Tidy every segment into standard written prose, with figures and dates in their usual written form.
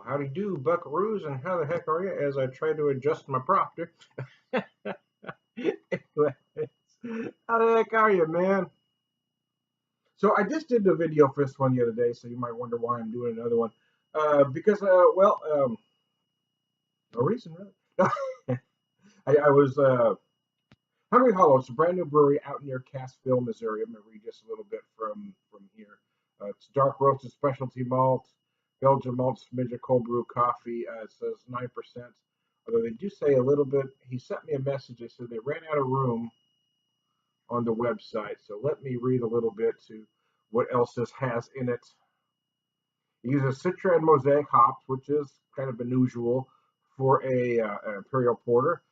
Howdy do, buckaroos, and how the heck are you? As I try to adjust my prompter. Anyways, how the heck are you, man? So I just did the video for this one the other day, so you might wonder why I'm doing another one. Because, no reason really. I was Hungry Hollow. It's a brand new brewery out near Cassville, Missouri. I'm gonna read just a little bit from here. It's dark roasted specialty malt, Belgian malt, smidge of cold brew coffee. It says 9%. Although they do say a little bit. He sent me a message. They said they ran out of room on the website. So let me read a little bit to what else this has in it. It uses Citra and Mosaic hops, which is kind of unusual for a imperial porter.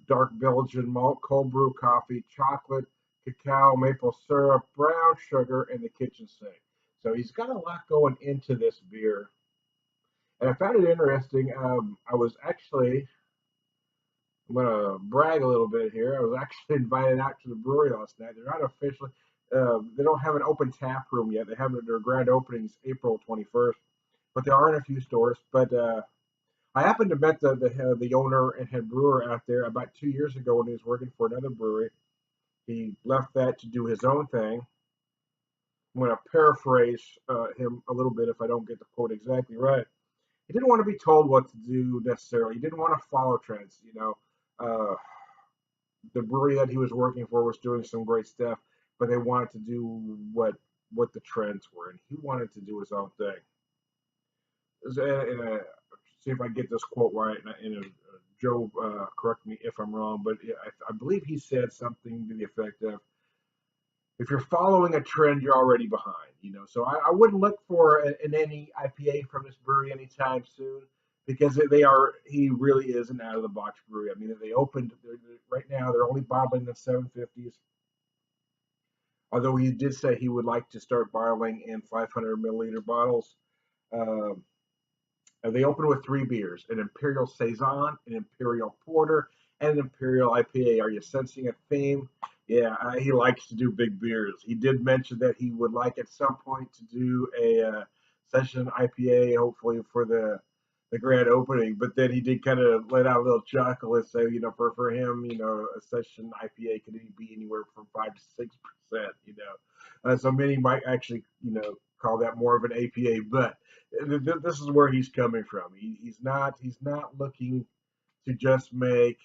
Dark Belgian malt, cold brew coffee, chocolate, cacao, maple syrup, brown sugar, and the kitchen sink. So he's got a lot going into this beer. And I found it interesting. I was actually, I'm going to brag a little bit here. I was actually invited out to the brewery last night. They're not officially, they don't have an open tap room yet. They have their grand openings April 21st, but they are in a few stores. But I happened to met the owner and head brewer out there about 2 years ago when he was working for another brewery. He left that to do his own thing. I'm going to paraphrase him a little bit if I don't get the quote exactly right. He didn't want to be told what to do necessarily. He didn't want to follow trends. The brewery that he was working for was doing some great stuff, but they wanted to do what the trends were, and he wanted to do his own thing. See if I get this quote right. Joe, correct me if I'm wrong, but I believe he said something to the effect of, if you're following a trend, you're already behind. So I wouldn't look for any IPA from this brewery anytime soon, because he really is an out of the box brewery. I mean, they opened right now. They're only bottling the 750s. Although he did say he would like to start bottling in 500 milliliter bottles. They open with 3 beers: an Imperial Saison, an Imperial Porter, and an Imperial IPA. Are you sensing a theme? Yeah, he likes to do big beers. He did mention that he would like at some point to do a session IPA, hopefully for the grand opening. But then he did kind of let out a little chuckle and say, for him, a session IPA could be anywhere from 5 to 6%. So many might actually, call that more of an APA. But this is where he's coming from. He's not looking to just make,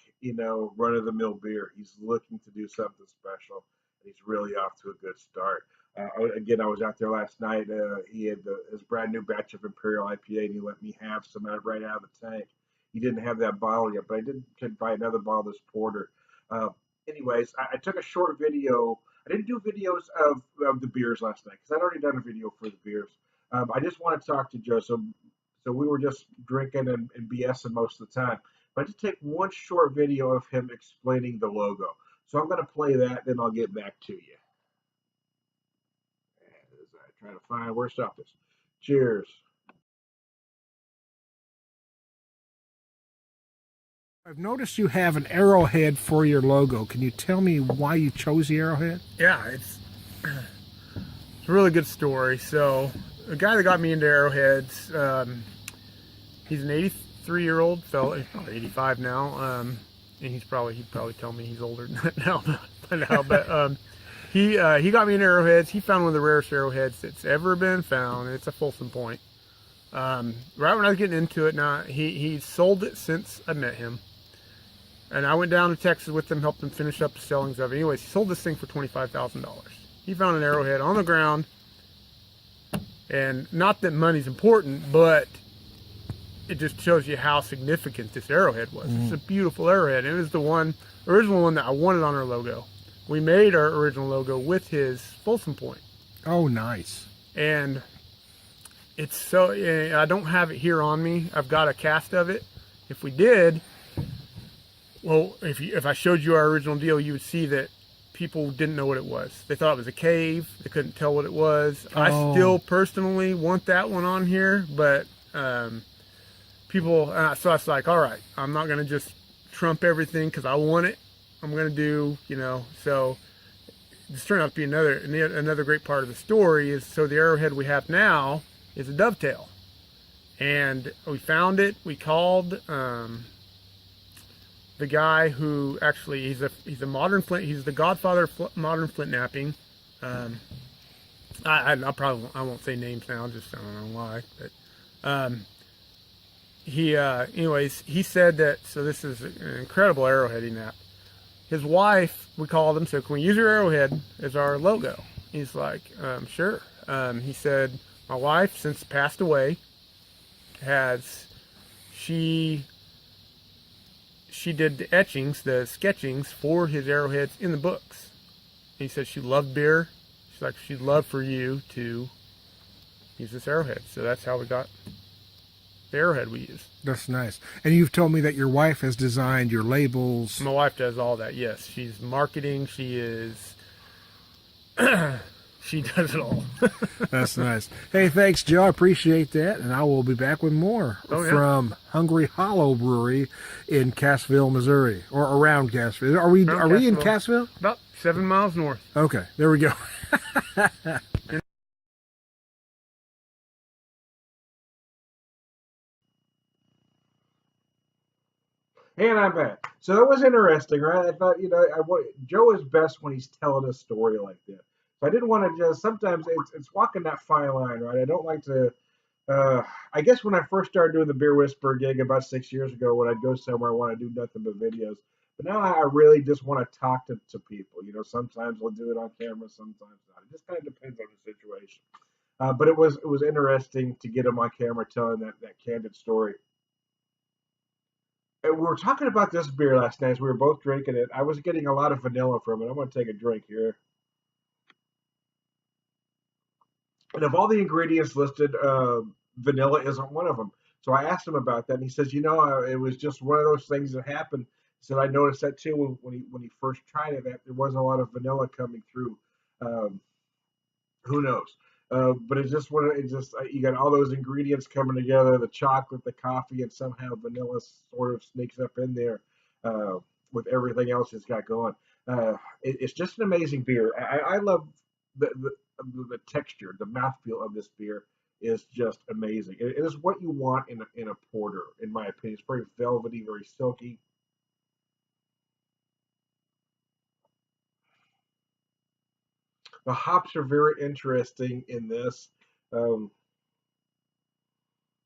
run of the mill beer. He's looking to do something special. And he's really off to a good start. Again, I was out there last night. He had his brand new batch of Imperial IPA, and he let me have some right out of the tank. He didn't have that bottle yet, but I did buy another bottle of this porter. Anyways, I took a short video. I didn't do videos of the beers last night because I'd already done a video for the beers. I just want to talk to Joe. So we were just drinking and BSing most of the time. But I just take one short video of him explaining the logo. So I'm going to play that, then I'll get back to you. As I try to find where to stop this. Cheers. I've noticed you have an arrowhead for your logo. Can you tell me why you chose the arrowhead? Yeah, it's a really good story. So the guy that got me into arrowheads, he's an 83-year-old fellow. He's probably 85 now, and he'd probably tell me he's older than that now. But he got me into arrowheads. He found one of the rarest arrowheads that's ever been found, and it's a Folsom Point. Right when I was getting into it, now he's sold it since I met him. And I went down to Texas with him, helped him finish up the sellings of it. Anyways, he sold this thing for $25,000. He found an arrowhead on the ground. And not that money's important, but it just shows you how significant this arrowhead was. It's a beautiful arrowhead. It was the original one that I wanted on our logo. We made our original logo with his Folsom Point. Oh, nice. And it's so, I don't have it here on me. I've got a cast of it. If we did, well, if I showed you our original deal, you would see that people didn't know what it was. They thought it was a cave. They couldn't tell what it was. Oh. I still personally want that one on here, but people, so I was like, all right, I'm not going to just trump everything because I want it. I'm going to do, so this turned out to be another great part of the story is, so the arrowhead we have now is a dovetail. And we found it. We called the guy who actually he's a modern flint. He's the godfather of modern flint knapping. I won't say names now. Just I don't know why. But he said that. So this is an incredible arrowhead he knapped. His wife, we called him, said, "Can we use your arrowhead as our logo?" He's like, "Sure." He said, "My wife, since passed away, she did the etchings, the sketchings for his arrowheads in the books." He said she loved beer. She's like, she'd love for you to use this arrowhead. So that's how we got the arrowhead we use. That's nice. And you've told me that your wife has designed your labels. My wife does all that. Yes, she's marketing. She is. She does it all. That's nice. Hey, thanks, Joe. I appreciate that. And I will be back with more from Hungry Hollow Brewery in Cassville, Missouri, or around Cassville. Are we in Cassville? About 7 miles north. Okay, there we go. And I'm back. So that was interesting, right? I thought, Joe is best when he's telling a story like this. So I didn't want to just. Sometimes it's walking that fine line, right? I don't like to. I guess when I first started doing the Beer Whisperer gig about 6 years ago, when I'd go somewhere, I want to do nothing but videos. But now I really just want to talk to people. Sometimes I'll do it on camera, sometimes not. It just kind of depends on the situation. But it was interesting to get him on camera telling that candid story. And we were talking about this beer last night as we were both drinking it. I was getting a lot of vanilla from it. I'm going to take a drink here. And of all the ingredients listed, vanilla isn't one of them. So I asked him about that, and he says, it was just one of those things that happened. He said, I noticed that too when he first tried it, that there wasn't a lot of vanilla coming through. Who knows? But you got all those ingredients coming together, the chocolate, the coffee, and somehow vanilla sort of sneaks up in there with everything else it's got going. It's just an amazing beer. I love the texture, the mouthfeel of this beer is just amazing. It is what you want in a porter, in my opinion. It's very velvety, very silky. The hops are very interesting in this. But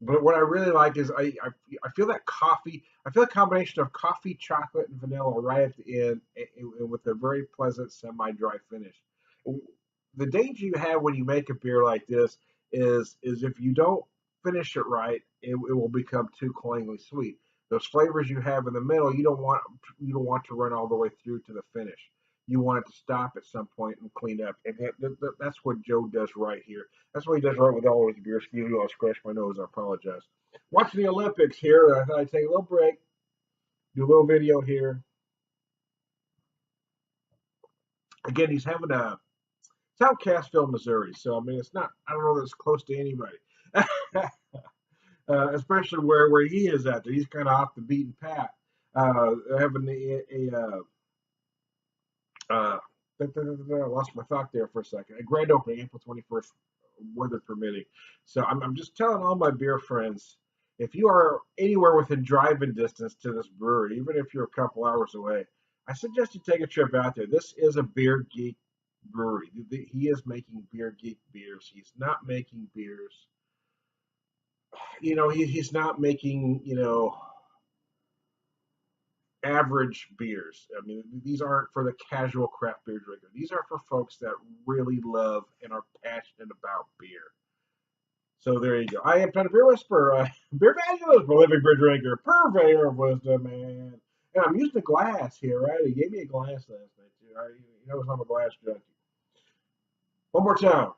what I really like is I feel that coffee. I feel a combination of coffee, chocolate, and vanilla right at the end, with a very pleasant semi-dry finish. The danger you have when you make a beer like this is if you don't finish it right, it will become too cloyingly sweet. Those flavors you have in the middle, you don't want to run all the way through to the finish. You want it to stop at some point and clean up, and that's what Joe does right here. That's what he does right with all his beer. Excuse me, I'll scratch my nose. I apologize. Watching the Olympics here, I thought I'd take a little break, do a little video here. Again, he's having it's out Cassville, Missouri. So I mean, it's not. I don't know that it's close to anybody, especially where he is at. He's kind of off the beaten path. Having I lost my thought there for a second. A grand opening, April 21st, weather permitting. So I'm just telling all my beer friends, if you are anywhere within driving distance to this brewery, even if you're a couple hours away, I suggest you take a trip out there. This is a beer geek brewery. He is making beer geek beers. He's not making beers. He's not making, average beers. I mean, these aren't for the casual craft beer drinker. These are for folks that really love and are passionate about beer. So there you go. I am trying to Beer Whisperer, BeerVangelist, prolific beer drinker, Purveyor of Wisdom, man. And I'm using a glass here, right? He gave me a glass last night, too. Right? You notice I'm a glass junkie. One more time.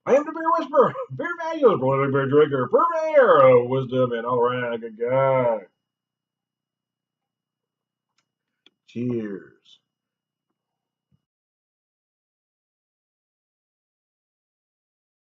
I am the Beer Whisperer, BeerVangelist, prolific beer drinker, Purveyor of Wisdom, and all around a good guy. Cheers.